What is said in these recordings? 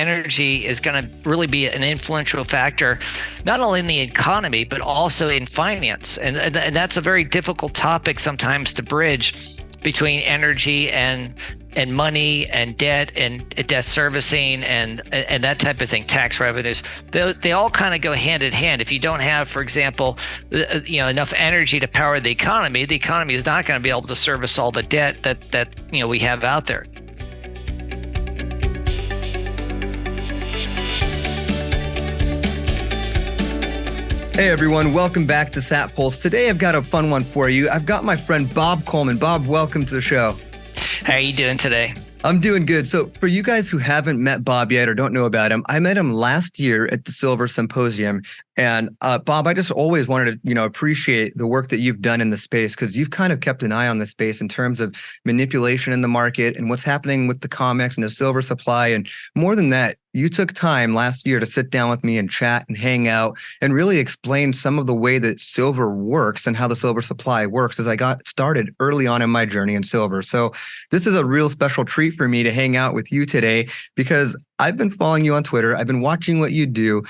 energy is going to really be an influential factor, not only in the economy, but also in finance. And that's a very difficult topic sometimes to bridge between energy and money and debt and debt servicing and that type of thing, tax revenues. They all kind of go hand in hand. If you don't have, for example, enough energy to power the economy is not going to be able to service all the debt that we have out there. Hey everyone, welcome back to StockPulse. Today I've got a fun one for you. I've got my friend Bob Coleman. Bob, welcome to the show. How are you doing today? I'm doing good. So for you guys who haven't met Bob yet or don't know about him, I met him last year at the Silver Symposium. And Bob, I just always wanted to, appreciate the work that you've done in the space, because you've kind of kept an eye on the space in terms of manipulation in the market and what's happening with the COMEX and the silver supply. And more than that, you took time last year to sit down with me and chat and hang out and really explain some of the way that silver works and how the silver supply works as I got started early on in my journey in silver. So this is a real special treat for me to hang out with you today, because I've been following you on Twitter. I've been watching what you do.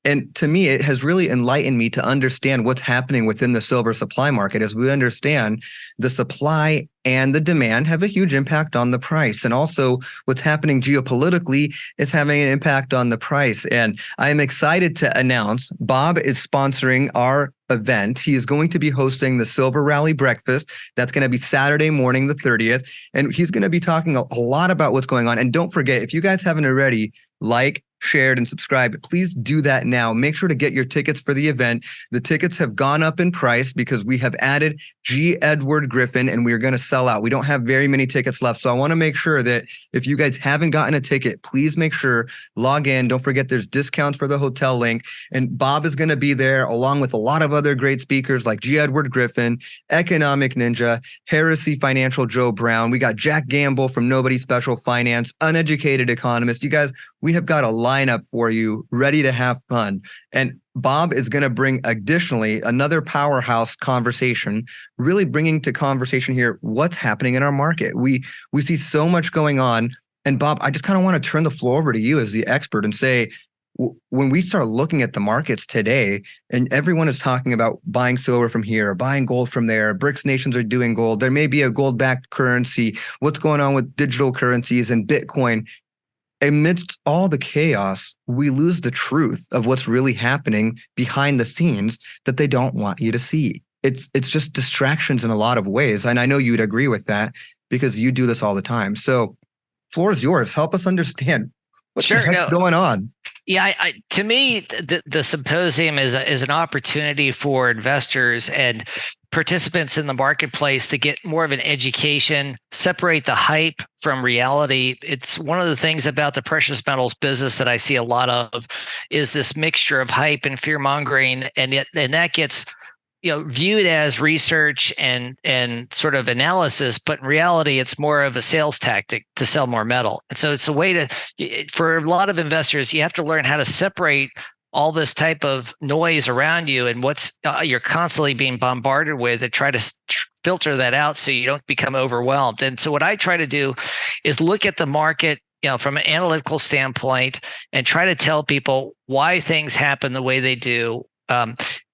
And to me, it has really enlightened me to understand what's happening within the silver supply market. As we understand, the supply and the demand have a huge impact on the price. And also what's happening geopolitically is having an impact on the price. And I am excited to announce Bob is sponsoring our event. He is going to be hosting the Silver Rally Breakfast. That's going to be Saturday morning, the 30th. And he's going to be talking a lot about what's going on. And don't forget, if you guys haven't already, shared, and subscribed, please do that now. Make sure to get your tickets for the event. The tickets have gone up in price because we have added G. Edward Griffin, and we are going to sell out. We don't have very many tickets left. So I want to make sure that if you guys haven't gotten a ticket, please make sure, log in. Don't forget there's discounts for the hotel link. And Bob is going to be there along with a lot of other great speakers like G. Edward Griffin, Economic Ninja, Heresy Financial Joe Brown. We got Jack Gamble from Nobody Special Finance, Uneducated Economist. You guys, we have got a lineup for you ready to have fun. And Bob is going to bring additionally another powerhouse conversation, really bringing to conversation here what's happening in our market. We see so much going on. And Bob, I just kind of want to turn the floor over to you as the expert and say, when we start looking at the markets today, and everyone is talking about buying silver from here, or buying gold from there, BRICS nations are doing gold, there may be a gold-backed currency, what's going on with digital currencies and Bitcoin. Amidst all the chaos, we lose the truth of what's really happening behind the scenes that they don't want you to see. It's just distractions in a lot of ways. And I know you'd agree with that because you do this all the time. So floor is yours. Help us understand what the heck's going on. Yeah, to me, the symposium is an opportunity for investors and participants in the marketplace to get more of an education, separate the hype from reality. It's one of the things about the precious metals business that I see a lot of is this mixture of hype and fear mongering, and that gets viewed as research and sort of analysis, but in reality, it's more of a sales tactic to sell more metal. And so it's a way for a lot of investors, you have to learn how to separate all this type of noise around you and what's you're constantly being bombarded with, and try to filter that out so you don't become overwhelmed. And so what I try to do is look at the market from an analytical standpoint and try to tell people why things happen the way they do,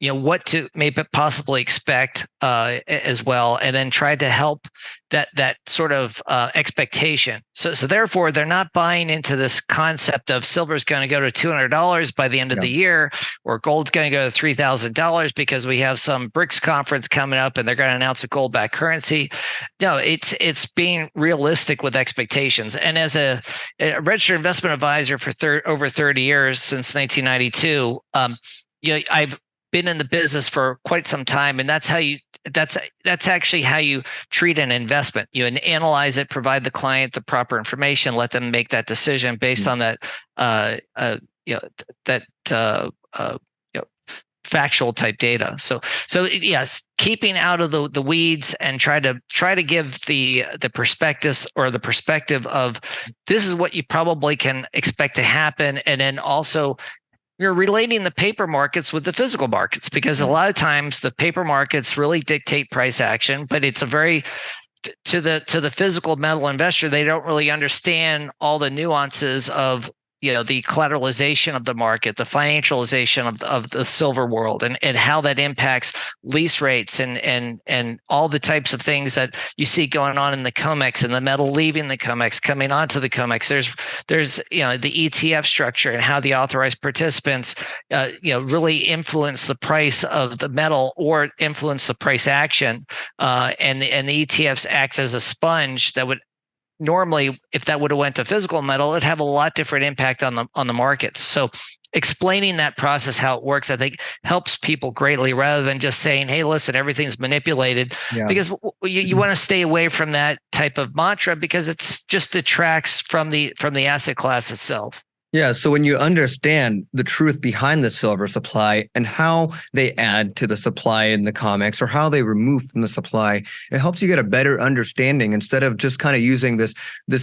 what to maybe possibly expect as well, and then try to help that sort of expectation. So therefore, they're not buying into this concept of silver's going to go to $200 by the end of the year, or gold's going to go to $3,000 because we have some BRICS conference coming up and they're going to announce a gold-backed currency. No, it's being realistic with expectations. And as a registered investment advisor for over 30 years, since 1992, I've been in the business for quite some time, and that's actually how you treat an investment. You analyze it, provide the client the proper information, let them make that decision based on that factual type data. So yes, keeping out of the weeds and try to give the perspectives or the perspective of this is what you probably can expect to happen, and then also you're relating the paper markets with the physical markets, because a lot of times the paper markets really dictate price action, but it's a very to the physical metal investor, they don't really understand all the nuances of the collateralization of the market, the financialization of the silver world, and how that impacts lease rates and all the types of things that you see going on in the COMEX, and the metal leaving the COMEX coming onto the COMEX. There's the ETF structure and how the authorized participants really influence the price of the metal or influence the price action, and the ETFs acts as a sponge that would normally, if that would have went to physical metal, it'd have a lot different impact on the markets. So explaining that process, how it works, I think helps people greatly, rather than just saying, hey, listen, everything's manipulated. Yeah. Because you want to stay away from that type of mantra, because it's just detracts from the asset class itself. Yeah, so when you understand the truth behind the silver supply and how they add to the supply in the COMEX, or how they remove from the supply, it helps you get a better understanding, instead of just kind of using this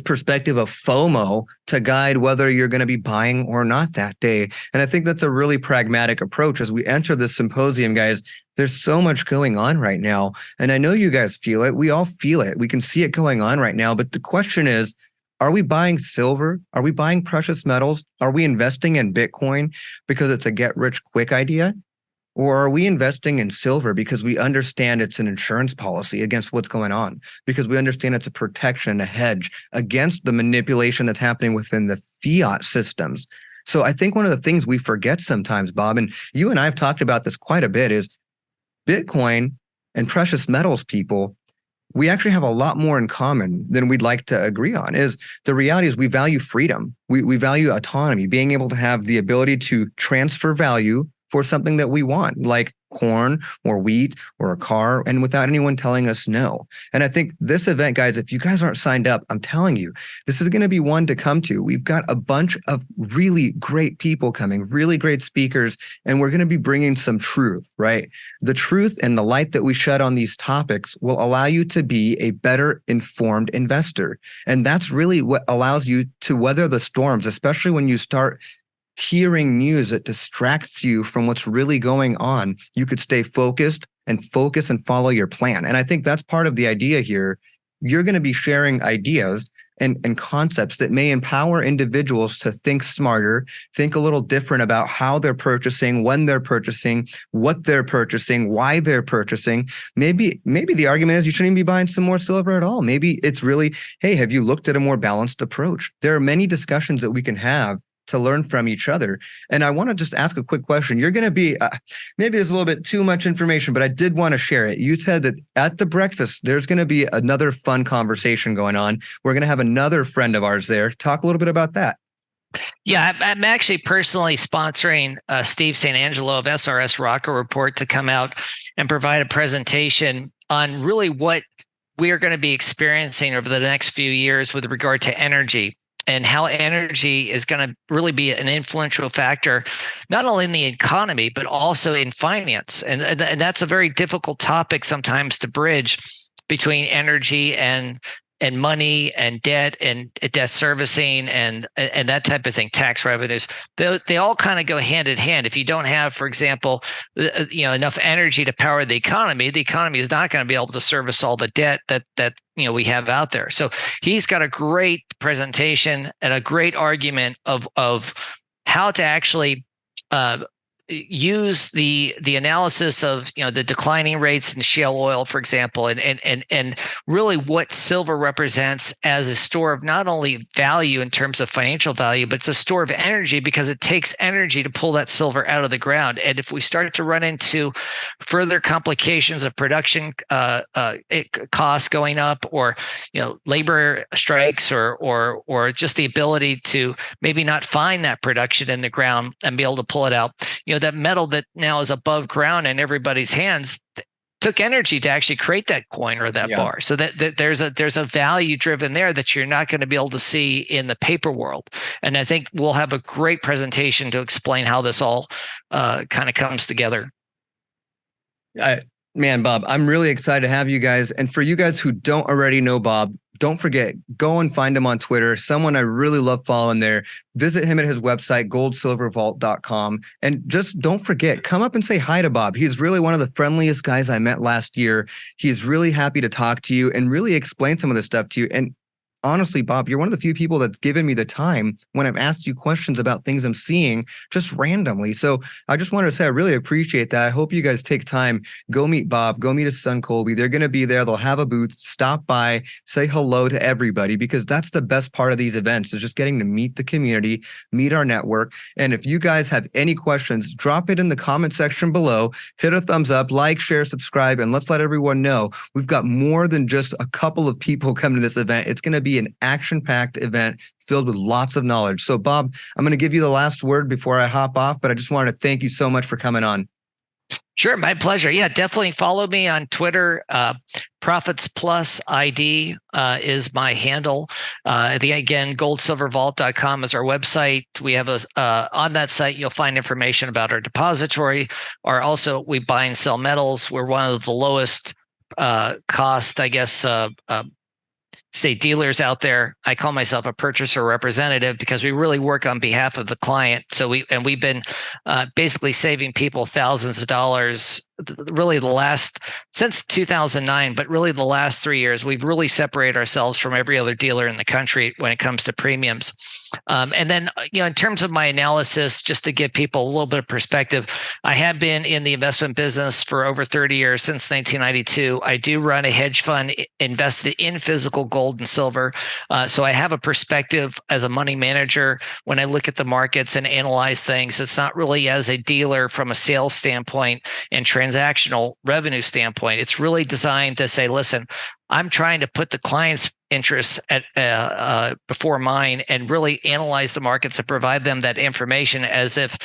perspective of FOMO to guide whether you're going to be buying or not that day. And I think that's a really pragmatic approach as we enter this symposium, guys. There's so much going on right now, and I know you guys feel it. We all feel it. We can see it going on right now. But the question is, are we buying silver? Are we buying precious metals? Are we investing in Bitcoin because it's a get-rich-quick idea? Or are we investing in silver because we understand it's an insurance policy against what's going on, because we understand it's a protection, a hedge against the manipulation that's happening within the fiat systems? So I think one of the things we forget sometimes, Bob, and you and I have talked about this quite a bit, is Bitcoin and precious metals people, we actually have a lot more in common than we'd like to agree on. Is the reality is we value freedom. We value autonomy, being able to have the ability to transfer value for something that we want, like corn or wheat or a car, and without anyone telling us no. And I think this event, guys, if you guys aren't signed up, I'm telling you, this is going to be one to come to. We've got a bunch of really great people coming, really great speakers, and we're going to be bringing some truth, right? The truth and the light that we shed on these topics will allow you to be a better informed investor. And that's really what allows you to weather the storms, especially when you start hearing news that distracts you from what's really going on. You could stay focused and follow your plan. And I think that's part of the idea here. You're going to be sharing ideas and concepts that may empower individuals to think smarter, think a little different about how they're purchasing, when they're purchasing, what they're purchasing, why they're purchasing. Maybe the argument is you shouldn't be buying some more silver at all. Maybe it's really, hey, have you looked at a more balanced approach? There are many discussions that we can have to learn from each other. And I want to just ask a quick question. You're going to be, maybe there's a little bit too much information, but I did want to share it. You said that at the breakfast, there's going to be another fun conversation going on. We're going to have another friend of ours there. Talk a little bit about that. Yeah, I'm actually personally sponsoring Steve St. Angelo of SRS Rocker Report to come out and provide a presentation on really what we are going to be experiencing over the next few years with regard to energy, and how energy is going to really be an influential factor, not only in the economy, but also in finance. And that's a very difficult topic sometimes to bridge between energy and money and debt and debt servicing and that type of thing, tax revenues. They all kind of go hand in hand. If you don't have, for example, enough energy to power the economy is not going to be able to service all the debt that we have out there. So he's got a great presentation and a great argument of how to actually use the analysis of the declining rates in shale oil, for example, and really what silver represents as a store of not only value in terms of financial value, but it's a store of energy, because it takes energy to pull that silver out of the ground. And if we start to run into further complications of production costs going up, or labor strikes, or just the ability to maybe not find that production in the ground and be able to pull it out, that metal that now is above ground in everybody's hands took energy to actually create that coin or that bar. So that there's a value driven there that you're not going to be able to see in the paper world. And I think we'll have a great presentation to explain how this all kind of comes together. Man, Bob, I'm really excited to have you guys. And for you guys who don't already know Bob, don't forget, go and find him on Twitter. Someone I really love following there. Visit him at his website, goldsilvervault.com. And just don't forget, come up and say hi to Bob. He's really one of the friendliest guys I met last year. He's really happy to talk to you and really explain some of this stuff to you. And honestly, Bob, you're one of the few people that's given me the time when I've asked you questions about things I'm seeing just randomly. So I just wanted to say I really appreciate that. I hope you guys take time, go meet Bob, go meet his son Colby. They're going to be there. They'll have a booth. Stop by, say hello to everybody, because that's the best part of these events, is just getting to meet the community, meet our network. And if you guys have any questions, drop it in the comment section below. Hit a thumbs up, like, share, subscribe, and let's let everyone know we've got more than just a couple of people coming to this event. It's going to be an action-packed event filled with lots of knowledge. So, Bob, I'm going to give you the last word before I hop off, but I just wanted to thank you so much for coming on. Sure, my pleasure. Yeah, definitely follow me on Twitter. Profits Plus ID is my handle. Again, goldsilvervault.com is our website. We have on that site, you'll find information about our depository, or also we buy and sell metals. We're one of the lowest cost, I guess, say dealers out there. I call myself a purchaser representative because we really work on behalf of the client. So we've been basically saving people thousands of dollars really since 2009, but really the last 3 years, we've really separated ourselves from every other dealer in the country when it comes to premiums. And then, in terms of my analysis, just to give people a little bit of perspective, I have been in the investment business for over 30 years, since 1992. I do run a hedge fund invested in physical gold and silver. So I have a perspective as a money manager when I look at the markets and analyze things. It's not really as a dealer from a sales standpoint and transactional revenue standpoint. It's really designed to say, listen, I'm trying to put the client's interests at before mine, and really analyze the markets and provide them that information as if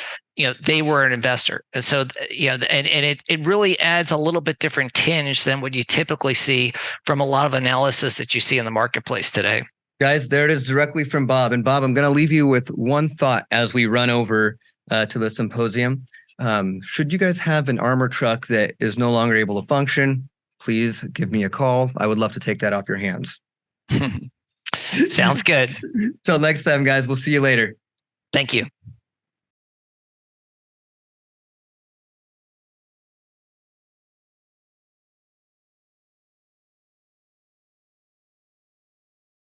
they were an investor. And so and it really adds a little bit different tinge than what you typically see from a lot of analysis that you see in the marketplace today. Guys, there it is, directly from Bob. And Bob, I'm going to leave you with one thought as we run over to the symposium. Should you guys have an armor truck that is no longer able to function, please give me a call. I would love to take that off your hands. Sounds good. Till next time, guys. We'll see you later. Thank you.